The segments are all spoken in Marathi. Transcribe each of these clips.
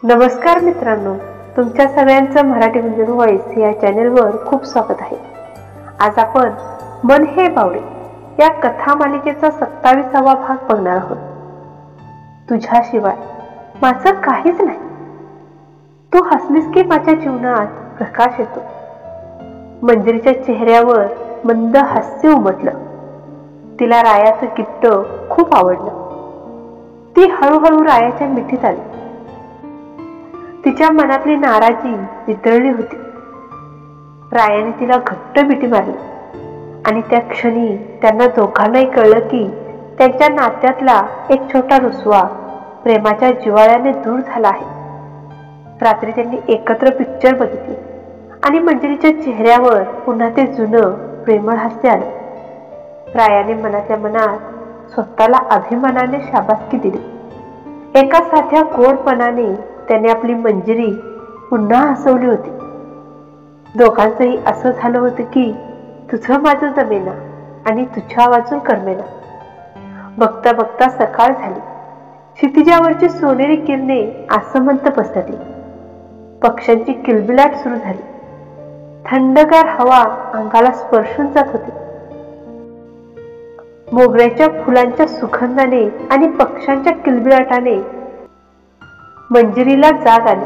नमस्कार मित्रांनो, तुमच्या सगळ्यांचं मराठी गुंजन व्हॉइस या चॅनेलवर खूप स्वागत आहे. आज आपण मन हे बावडे या कथा मालिकेचा 27वा भाग बघणार आहोत. तुझ्याशिवाय माझं काहीच नाही. तू हसलीस की माझ्या जीवनात प्रकाश येतो. मंजिरीच्या चेहऱ्यावर मंद हास्य उमटलं. तिला रायाचं गिफ्ट खूप आवडलं. ती हळूहळू रायाच्या मिठीत आली. तिच्या मनातली नाराजी वितळली होती. रायाने तिला घट्ट मिठी मारली आणि त्या क्षणी त्यांना दोघांनाही कळलं की त्यांच्या नात्यातला एक छोटा रुसवा प्रेमाच्या जिव्हाळ्याने दूर झाला आहे. रात्री त्यांनी एकत्र पिक्चर बघितली आणि मंजिरीच्या चेहऱ्यावर पुन्हा ते जुनं प्रेमळ हास्य आलं. रायाने मनातल्या मनात स्वतःला अभिमानाने शाबासकी दिली. एका साध्या गोडपणाने त्याने आपली मंजिरी पुन्हा हसवली होती. दोघांचंही असं झालं होतं की तुझं माझं जमेना आणि तुझ्या वाचून करमेना. बघता बघता सकाळ झाली. क्षितिजावरची सोनेरी किरणे आसमंत पसरली. पक्ष्यांची किलबिलाट सुरू झाली. थंडगार हवा अंगाला स्पर्शून जात होती. मोगऱ्याच्या फुलांच्या सुगंधाने आणि पक्ष्यांच्या किलबिलाटाने मंजिरीला जाग आली.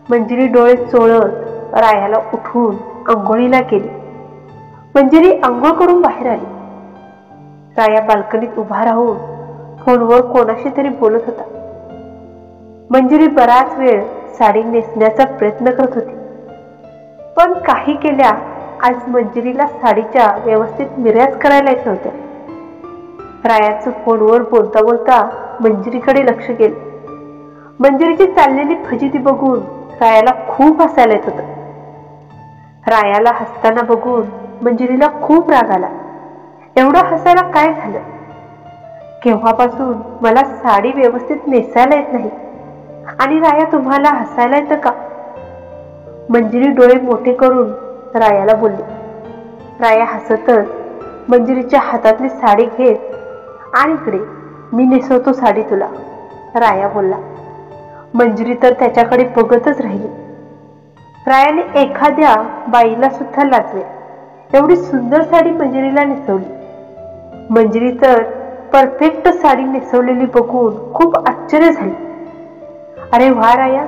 मंजिरी डोळे चोळत रायाला उठवून आंघोळीला गेली. मंजिरी आंघोळ करून बाहेर आली. राया बाल्कनीत उभा राहून फोनवर कोणाशी तरी बोलत होता. मंजिरी बराच वेळ साडी नेसण्याचा प्रयत्न करत होती, पण काही केल्या आज मंजिरीला साडीच्या व्यवस्थित मिऱ्याच करायला येत नव्हत्या. रायाचं फोनवर बोलता बोलता मंजिरीकडे लक्ष गेलं. मंजिरीची चाललेली फजिती बघून रायाला खूप हसायला येत होतं. रायाला हसताना बघून मंजिरीला खूप राग आला. एवढं हसायला काय झालं? केव्हापासून मला साडी व्यवस्थित नेसायला येत नाही आणि राया तुम्हाला हसायला येतं का? मंजिरी डोळे मोठे करून रायाला बोलली. राया हसतच मंजिरीच्या हातातली साडी घेत आणि इकडे मी नेसवतो साडी तुला, राया बोलला. मंजिरी तर त्याच्याकडे बघतच राहिली. रायाने एखाद्या बाईला सुद्धा लाजवे एवढी सुंदर साडी मंजिरीला नेसवली. मंजिरी तर परफेक्ट साडी नेसवलेली बघून खूप आश्चर्य झाली. अरे वा राया,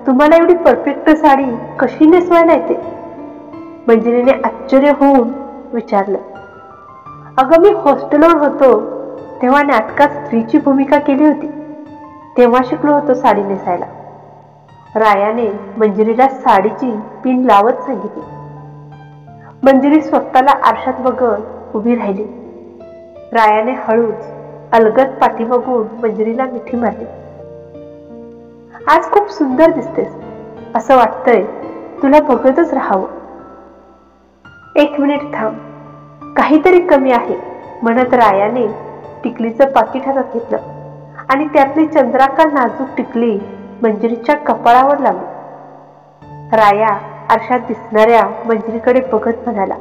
तुम्हाला एवढी परफेक्ट साडी कशी नेसवायला येते? मंजिरीने आश्चर्य होऊन विचारलं. अगं, मी हॉस्टेलवर होतो तेव्हा नाटकात स्त्रीची भूमिका केली होती. तेव्हा शिकलो होतो साडी नेसायला, रायाने मंजिरीला साडीची पिन लावत सांगितली. मंजिरी स्वतःला आरशात बघत उभी राहिली. रायाने हळूच अलगद पाठी बघून मंजिरीला मिठी मारली. आज खूप सुंदर दिसतेस, असं वाटतंय तुला बघतच राहावं. एक मिनिट थांब, काहीतरी कमी आहे म्हणत रायाने टिकलीचं पाकिट हातात घेतलं आणि त्यातली चंद्राकार नाजूक टिकली मंजिरीच्या कपाळावर लावली. राया आरशात दिसणाऱ्या मंजिरीकडे बघत म्हणाला,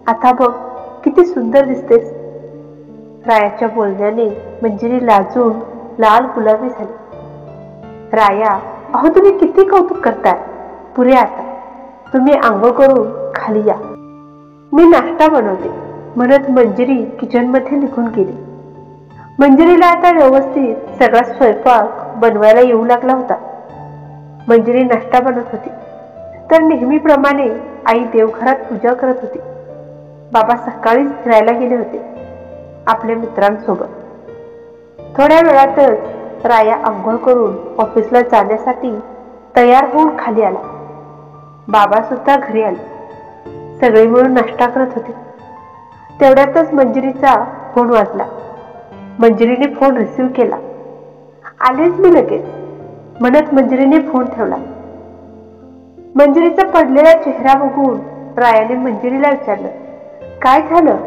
आता बघ किती सुंदर दिसतेस. रायाच्या बोलण्याने मंजिरी लाजून लाल गुलाबी झाली. राया, अहो तुम्ही किती कौतुक करताय. पुरे आता तुम्ही आंघोळ करून खाली या, मी नाश्ता बनवते म्हणत मंजिरी किचनमध्ये निघून गेली. मंजिरीला आता व्यवस्थित सगळा स्वयंपाक बनवायला येऊ लागला होता. मंजिरी नाश्ता बनवत होती तर नेहमीप्रमाणे आई देवघरात पूजा करत होती. बाबा सकाळीच फिरायला गेले होते आपल्या मित्रांसोबत. थोड्या वेळातच राया आंघोळ करून ऑफिसला जाण्यासाठी तयार होऊन खाली आला. बाबा सुद्धा घरी आले. सगळे मिळून नाश्ता करत होते. तेवढ्यातच मंजिरीचा फोन वाजला. मंजिरीने फोन रिसीव्ह केला. आलेच मी लगेच म्हणत मंजिरीने फोन ठेवला. मंजिरीचा पडलेला चेहरा बघून रायाने मंजिरीला विचारलं, काय झालं?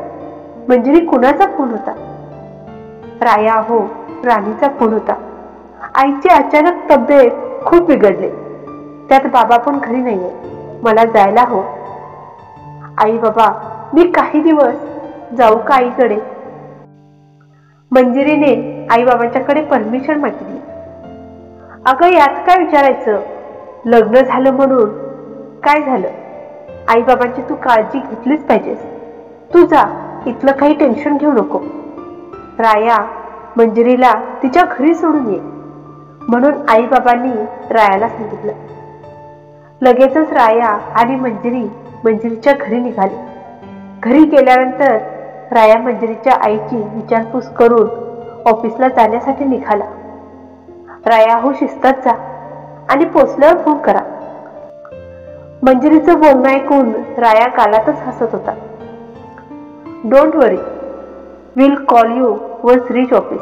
मंजिरी कुणाचा फोन होता? राया, हो राणीचा फोन होता. आईची अचानक तब्येत खूप बिघडली, त्यात बाबा पण घरी नाहीये, मला जायला हवं. आई बाबा, मी काही दिवस जाऊ का आईकडे? मंजिरीने आई बाबांच्याकडे परमिशन मागितली. अगं यात काय विचारायचं, लग्न झालं म्हणून काय झालं, आई बाबांची तू काळजी घेतलीच पाहिजेस. तू जा, इथलं काही टेन्शन घेऊ नको. राया मंजिरीला तिच्या घरी सोडून ये म्हणून आई बाबांनी रायाला सांगितलं. लगेचच राया आणि मंजिरीच्या घरी निघाली. घरी गेल्यानंतर राया मंजिरीच्या आईची विचारपूस करून ऑफिसला जाण्यासाठी निघाला. राया हो शिस्तात जा आणि पोचल्यावर फोन करा. मंजिरीचं बोलणं ऐकून राया गालातच हसत होता. Don't worry, will call you once reach office.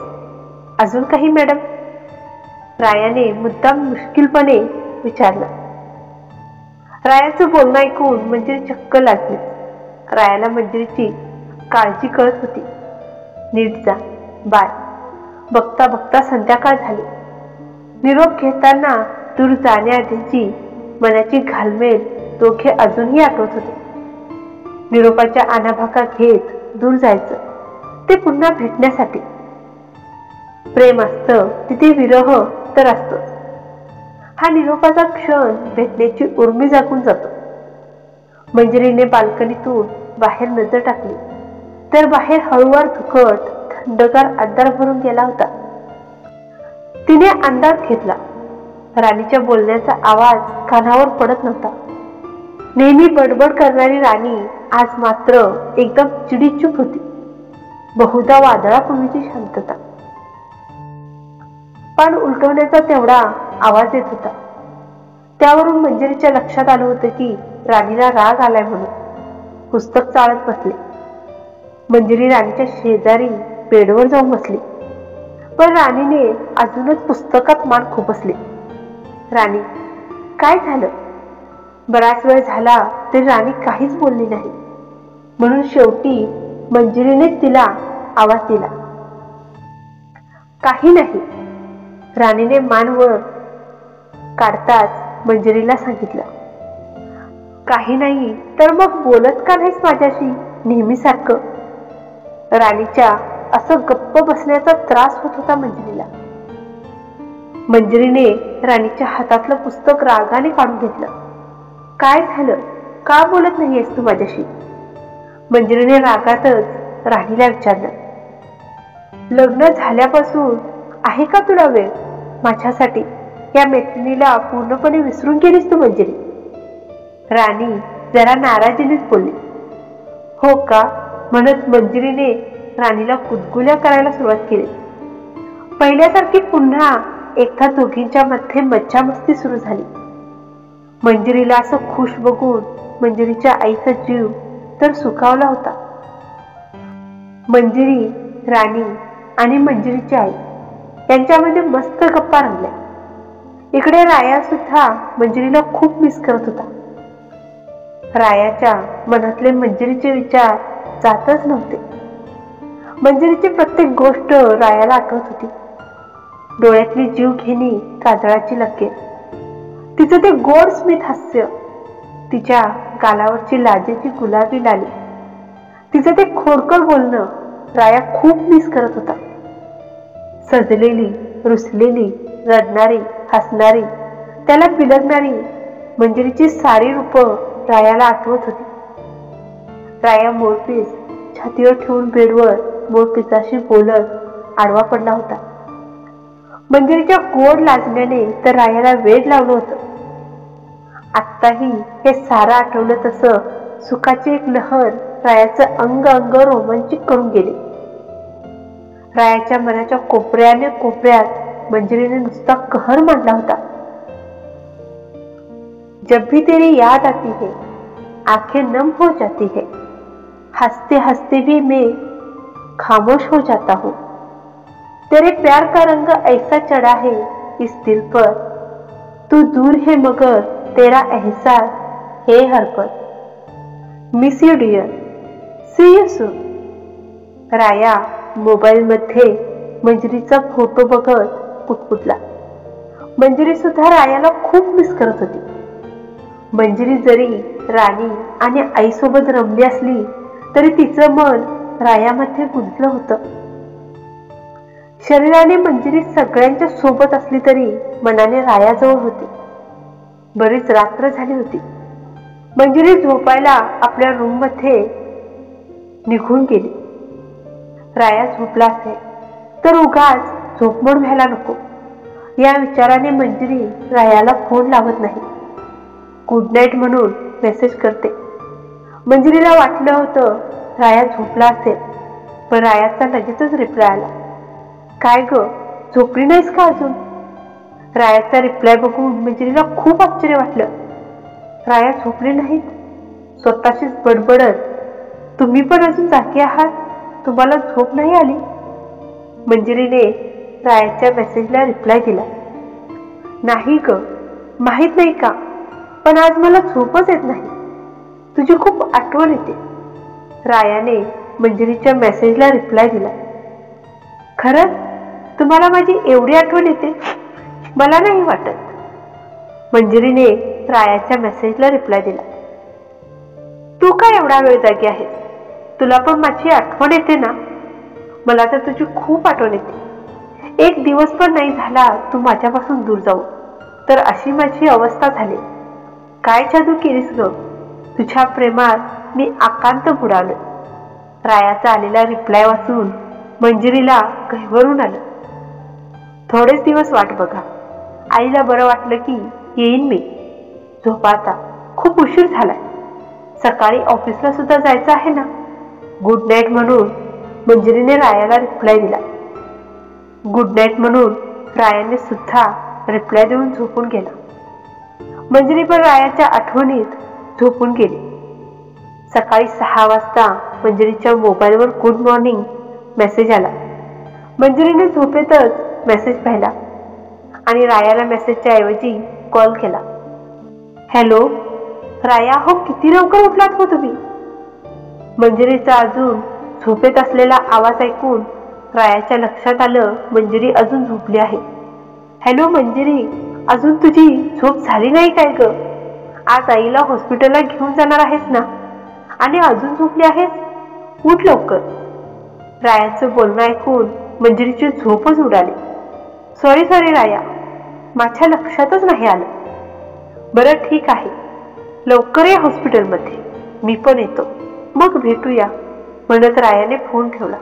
अजून काही मॅडम? रायाने मुद्दाम मुश्किलपणे विचारलं. रायाचं बोलणं ऐकून मंजिरी चक्क लागली. रायाला मंजिरीची काळजी कळत होती. नीट जा, बाय. बघता बघता संध्याकाळ झाली. निरोप घेताना दूर जाण्याआधीची मनाची घालमेल दोघे अजूनही आठवत होते. निरोपाच्या आणाभाका घेत दूर जायचं, ते पुन्हा भेटण्यासाठी. प्रेम असतं तिथे विरह तर असतोच. हा निरोपाचा क्षण भेटण्याची उर्मी जागून जातो. मंजिरीने बाल्कनीतून बाहेर नजर टाकली तर बाहेर हळूवार धुकट थंडगार अंधार भरून गेला होता. तिने अंदाज घेतला. राणीच्या बोलण्याचा आवाज कानावर पडत नव्हता. नेहमी बडबड करणारी राणी आज मात्र एकदम चिडीचूप होती. बहुधा वादळापूर्वीची शांतता. पण उलटवण्याचा तेवढा आवाज येत होता. त्यावरून मंजिरीच्या लक्षात आलं होतं की राणीला राग आलाय म्हणून. पुस्तक चाळत बसले. मंजिरी राणीच्या शेजारी बेडवर जाऊन बसली. पण राणीने अजूनच पुस्तकात मान खुपसली. राणी, काय झालं? बराच वेळ झाला तरी राणी काहीच बोलली नाही. म्हणून शेवटी मंजिरीने तिला आवाज दिला. काही नाही. राणीने मान वर काढताच मंजिरीला सांगितलं. काही नाही तर मग बोलत का नाहीस माझ्याशी नेहमीसारखं? राणीच्या असं गप्प बसण्याचा त्रास होत होता मंजिरीला. मंजिरीने राणीच्या हातातलं पुस्तक रागाने काढून घेतलं. काय झालं? का बोलत नाहीयेस तू माझ्याशी? मंजिरीने रागातच राणीला विचारलं. लग्न झाल्यापासून आहे का तुला वेळ माझ्यासाठी? या मैत्रिणीला पूर्णपणे विसरून गेलीस तू मंजिरी? राणी जरा नाराजीनेच बोलली. हो का म्हणत मंजिरीने राणीला कुदकुल्या करायला सुरुवात केली. पहिल्यासारखी पुन्हा एकदा दोघींच्या मध्ये मज्जा मस्ती सुरू झाली. मंजिरीला असं खुश बघून मंजिरीच्या आईचा जीव तर सुखावला होता. मंजिरी, राणी आणि मंजिरीची आई यांच्यामध्ये मस्त गप्पा रंगल्या. इकडे राया सुद्धा मंजिरीला खूप मिस करत होता. रायाच्या मनातले मंजिरीचे विचार जातच नव्हते. मंजिरीची प्रत्येक गोष्ट रायाला आठवत होती. डोळ्यातली जीव घेणी काजळाची लकीर, तिचं ते गोड स्मित हास्य, तिच्या गालावरची लाजेची गुलाबी लाली, तिचं ते खोडकर बोलणं राया खूप मिस करत होता. सजलेली, रुसलेली, रडणारी, हसणारी, त्याला बिलगणारी मंजिरीची सारी रूपं रायाला आठवत होती. राया मोरपीस छातीवर ठेवून बेडवर मोरपिसाशी बोलत आडवा पडला होता. मंजिरीच्या गोड लाजण्याने तर रायाला वेड लावलं होतं. आत्ताही हे सारं आठवलं तसं सुखाची एक लहर रायाचं अंग अंग रोमांचित करून गेली. रायाच्या मनाच्या कोपऱ्याने कोपऱ्यात मंजिरीने नुसता कहर मांडला होता. जब भी तेरी याद आती है आंखें नम हो जाती है, हंसते हंसते भी मैं खामोश हो जाता हूँ. तेरे प्यार का रंग ऐसा चढ़ा है इस दिल पर, तू दूर है मगर तेरा एहसास है हर पल. Miss you dear, see you soon. राया मोबाईल मध्ये मंजिरीचा फोटो बघत पुटपुटला. मंजिरी सुद्धा रायाला खूप मिस करत होती. मंजिरी जरी राणी आणि आईसोबत रमली असली तरी तिचं मन रायामध्ये गुंतलं होतं. शरीराने मंजिरी सगळ्यांच्या सोबत असली तरी मनाने रायाजवळ होती. बरीच रात्र झाली होती. मंजिरी झोपायला आपल्या रूम मध्ये निघून गेली. राया झोपला असेल तर उगाच झोपमोड व्हायला नको या विचाराने मंजिरी रायाला फोन लावत नाही. गुड नाईट म्हणून मेसेज करते. मंजिरीला वाटलं होतं राया झोपला असेल, पण रायाचा लगेचच रिप्लाय आला, काय ग, झोपली नाहीस का अजून? रायाचा रिप्लाय बघून मंजिरीला खूप आश्चर्य वाटलं. राया झोपली नाहीत? स्वतःशीच बडबडत, तुम्ही पण अजून जागी आहात, तुम्हाला झोप नाही आली? मंजिरीने रायाच्या मेसेजला रिप्लाय दिला, नाही ग, माहित नाही का, पण आज मला झोपच येत नाही, तुझी खूप आठवण येते. रायाने मंजिरीच्या मेसेजला रिप्लाय दिला, खरंच तुम्हाला माझी एवढी आठवण येते? मला नाही वाटत. मंजिरीने रायाच्या मेसेजला रिप्लाय दिला, तू काय एवढा वेळ जागी आहेस? तुला पण माझी आठवण येते ना? मला तर तुझी खूप आठवण येते. एक दिवस पण नाही झाला तू माझ्यापासून दूर जाऊ, तर अशी माझी अवस्था झाली. काय जादू केलीस ग, तुझ्या प्रेमात मी आकांत बुडालो. रायाचा आलेला रिप्लाय वाचून मंजिरीला गहिवरून आलं. थोडेच दिवस वाट बघा, आईला बरं वाटलं की येईन मी. झोपा आता, खूप उशीर झालाय, सकाळी ऑफिसला सुद्धा जायचं आहे ना. गुड नाईट म्हणून मंजिरीने रायाला रिप्लाय दिला. गुड नाईट म्हणून रायाने सुद्धा रिप्लाय देऊन झोपून गेला. मंजिरी पण रायाच्या आठवणीत झोपून गेली. सकाळी 6 वाजता मंजिरीच्या मोबाईलवर गुड मॉर्निंग मेसेज आला. मंजिरीने झोपेतच मेसेज पाहिला आणि रायाला मेसेजच्या ऐवजी कॉल केला. हॅलो राया, हो किती लवकर उठलात हो तुम्ही? मंजिरीचा अजून झोपेत असलेला आवाज ऐकून रायाच्या लक्षात आलं मंजिरी अजून झोपली आहे. हॅलो मंजिरी, अजून तुझी झोप झाली नाही काय ग? आज आईला हॉस्पिटलला घेऊन जाणार आहेस ना, आणि अजून झोपली आहेस? उठ लवकर. रायाचं बोलणं ऐकून मंजिरीची झोपच उडाली. सॉरी राया, माझ्या लक्षातच नाही आलं. बरं ठीक आहे, लवकर ये हॉस्पिटलमध्ये, मी पण येतो, मग भेटूया म्हणत रायाने फोन ठेवला.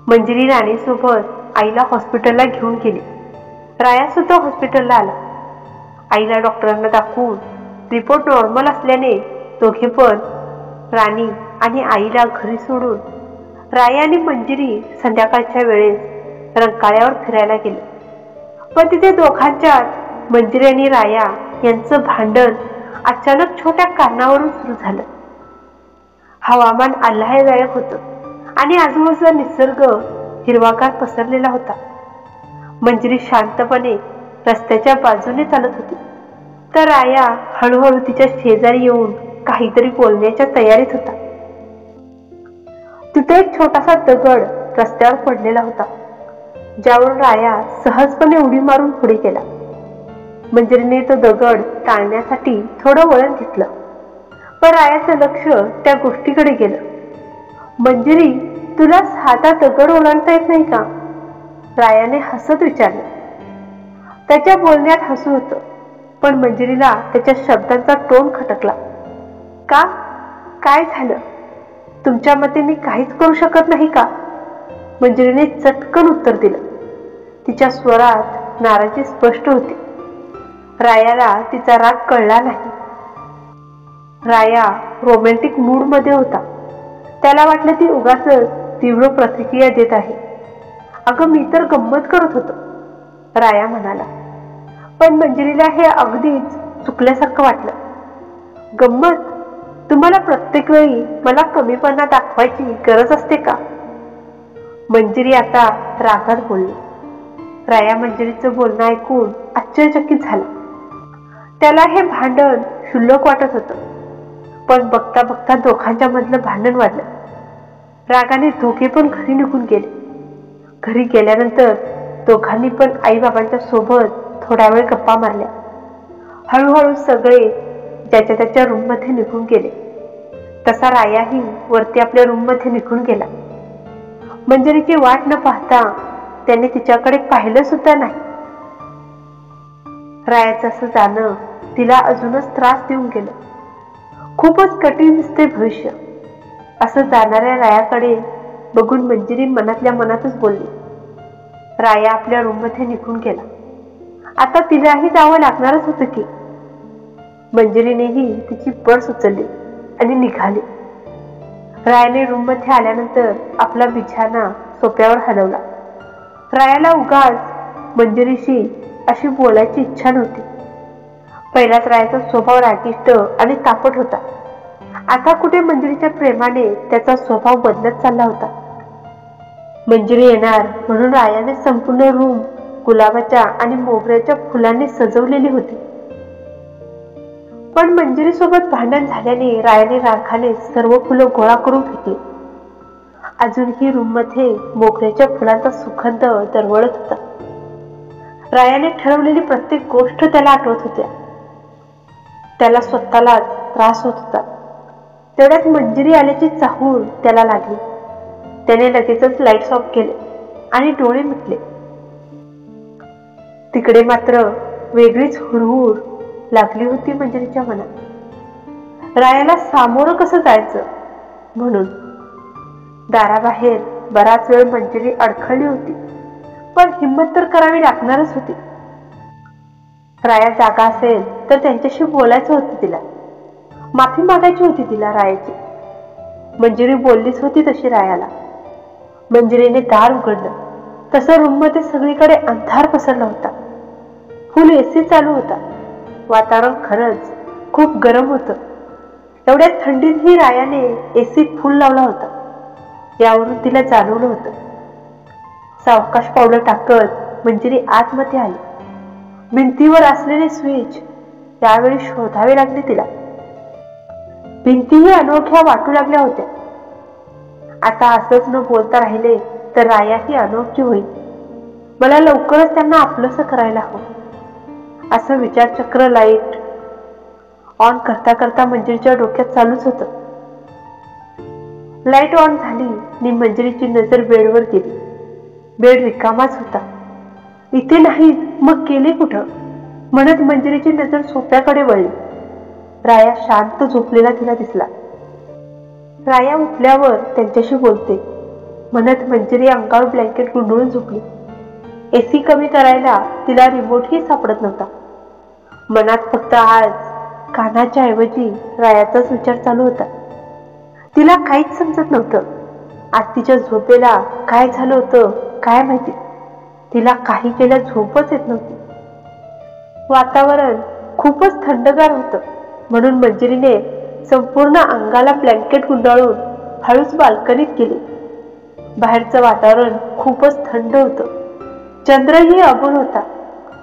मंजिरी राणीसोबत आईला हॉस्पिटलला घेऊन गेली. राया सुद्धा हॉस्पिटलला आला. आईला डॉक्टरांना दाखवून रिपोर्ट नॉर्मल असल्याने दोघे पण, राणी आणि आईला घरी सोडून राया आणि मंजिरी संध्याकाळच्या वेळेस रंकाळ्यावर फिरायला गेले. पण तिथे दोघांच्यात मंजिरी आणि राया यांचं भांडण अचानक छोट्या कारणावरून सुरू झालं. हवामान आल्हाददायक होतं आणि आजूबाजूचा निसर्ग हिरवागार पसरलेला होता. मंजिरी शांतपणे रस्त्याच्या बाजूने चालत होती, तर राया हळूहळू तिच्या शेजारी येऊन काहीतरी बोलण्याच्या तयारीत होता. तिथे एक छोटासा दगड रस्त्यावर पडलेला होता, ज्यावरून राया सहजपणे उडी मारून पुढे गेला. मंजिरीने तो दगड टाळण्यासाठी थोडं वळण घेतलं, पण रायाचं लक्ष त्या गोष्टीकडे गेलं. मंजिरी, तुला साधा दगड ओलांडता येत नाही का? रायाने हसत विचारलं. त्याच्या बोलण्यात हसू होतं, पण मंजिरीला त्याच्या शब्दांचा टोन खटकला. का? काय झालं? तुमच्या मते मी काहीच करू शकत नाही का? मंजिरीने चटकन उत्तर दिलं. तिच्या स्वरात नाराजी स्पष्ट होती. रायाला तिचा राग कळला नाही. राया रोमॅन्टिक मूड मध्ये होता. त्याला वाटलं ती उगाचच तीव्र प्रतिक्रिया देत आहे. अगं मी तर गंमत करत होतो, राया म्हणाला. पण मंजिरीला हे अगदीच चुकल्यासारखं वाटलं. गंमत? तुम्हाला प्रत्येक वेळी मला कमीपणा दाखवायची गरज असते का? मंजिरी आता रागात बोलली. राया मंजिरीचं बोलणं ऐकून आश्चर्यचकित झाला. त्याला हे भांडण क्षुल्लक वाटत होतं, पण बघता बघता दोघांच्या मधलं भांडण वाढलं. रागाने दोघे पण घरी निघून गेले. घरी गेल्यानंतर दोघांनी पण आई बाबांच्या सोबत थोडा वेळ गप्पा मारल्या. हळूहळू सगळे ज्याच्या त्याच्या रूम मध्ये निघून गेले. तसा रायाही वरती आपल्या रूम मध्ये निघून गेला. मंजिरीची वाट न पाहता त्याने तिच्याकडे पाहिलं सुद्धा नाही. रायाचं असं जाणं तिला अजूनच त्रास देऊन गेलं. खूपच कठीण दिसते भविष्य. असं जाणाऱ्या रायाकडे बघून मंजिरी मनातल्या मनातच बोलली. राया आपल्या रूममध्ये निघून गेला. आता तिलाही जावं लागणारच होतं की. मंजिरीनेही तिची पर्स उचलली आणि निघाली. रायाने रूममध्ये आल्यानंतर आपला बिछाना सोफ्यावर हलवला. रायाला उगाच मंजिरीशी अशी बोलायची इच्छा नव्हती. पहिलाच रायाचा स्वभाव रागिष्ट आणि तापट होता. आता कुठे मंजिरीच्या प्रेमाने त्याचा स्वभाव बदलत चालला होता. मंजिरी येणार म्हणून रायाने संपूर्ण रूम गुलाबाच्या आणि मोगऱ्याच्या फुलांनी सजवलेली होती. पण मंजिरी सोबत भांडण झाल्याने रायाने रागाने सर्व फुलं गोळा करून फेकली. अजूनही रूम मध्ये मोगऱ्याच्या फुलांचा सुगंध दरवळत होता. रायाने ठरवलेली प्रत्येक गोष्ट त्याला आठवत होत्या. त्याला स्वतःलाच त्रास होत होता. तेवढ्यात मंजिरी आल्याची चाहूल त्याला लागली. त्याने लगेचच लाईट्स ऑफ केले आणि डोळे मिटले. तिकडे मात्र वेगळीच हुरहुर लागली होती मंजिरीच्या मनात. रायाला सामोरं कसं जायचं म्हणून. दाराबाहेर बराच वेळ मंजिरी अडखळली होती, पण हिंमत तर करावी लागणारच होती. राया जागा असेल तर त्यांच्याशी बोलायचं होतं तिला. माफी मागायची होती तिला रायाची. मंजिरी बोललीच होती तशी रायाला. मंजिरीने दार उघडलं तसं रूम मध्ये सगळीकडे अंधार पसरला होता. फुल एसी चालू होता. वातावरण खरंच खूप गरम होतं. एवढ्या थंडीतही रायाने एसी फुल लावला होता. यावरून तिला जाणवलं होतं. सावकाश पावलं टाकत मंजिरी आतमध्ये आली. भिंतीवर असलेले स्विच त्यावेळी शोधावे लागले तिला. भिंतीही अनोख्या वाटू लागल्या होत्या. आता असंच न बोलता राहिले तर रायाही अनोखी होईल. मला लवकरच त्यांना आपलंसं करायला हवं असं विचारचक्र लाईट ऑन करता करता मंजिरीच्या डोक्यात चालूच होतं. लाईट ऑन झाली आणि मंजिरीची नजर बेडवर गेली. बेड रिकामाच होता. इथे नाही मग गेले कुठं म्हणत मंजिरीची नजर सोफ्याकडे वळली. राया शांत झोपलेला तिला दिसला. राया उठल्यावर त्यांच्याशी बोलते म्हणत मंजिरी अंगावर ब्लँकेट गुंडळून झोपली. एसी कमी करायला तिला रिमोटही सापडत नव्हता. मनात फक्त आज कानाच्या ऐवजी रायाचाच विचार चालू होता. तिला काहीच समजत नव्हतं. आज तिच्या झोपेला काय झालं होतं काय माहिती. तिला काही केल्या झोपच येत नव्हती. वातावरण खूपच थंडगार होतं म्हणून मंजिरीने संपूर्ण अंगाला ब्लँकेट गुंडाळून हळूच बाल्कनीत गेली. बाहेरचं वातावरण खूपच थंड होतं. चंद्रही अबोल होता,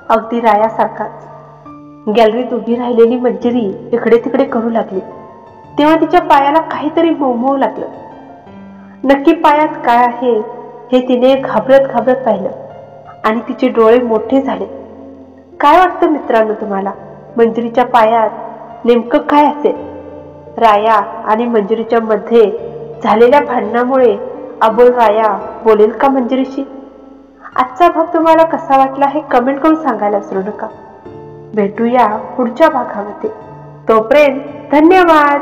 अगदी रायासारखाच. गॅलरीत उभी राहिलेली मंजिरी इकडे तिकडे करू लागली तेव्हा तिच्या पायाला काहीतरी मऊ लागलं. नक्की पायात काय आहे हे तिने घाबरत घाबरत पाहिलं आणि तिचे डोळे मोठे झाले. काय वाटतं मित्रांनो तुम्हाला, मंजिरीच्या पायात नेमकं काय असेल? राया आणि मंजिरीच्या मध्ये झालेल्या भांडणामुळे अबोल राया बोलेल का मंजिरीशी? आजचा भाग तुम्हाला कसा वाटला हे कमेंट करून सांगायला विसरू नका. भेटूया पुढच्या भागामध्ये. तोपर्यंत धन्यवाद.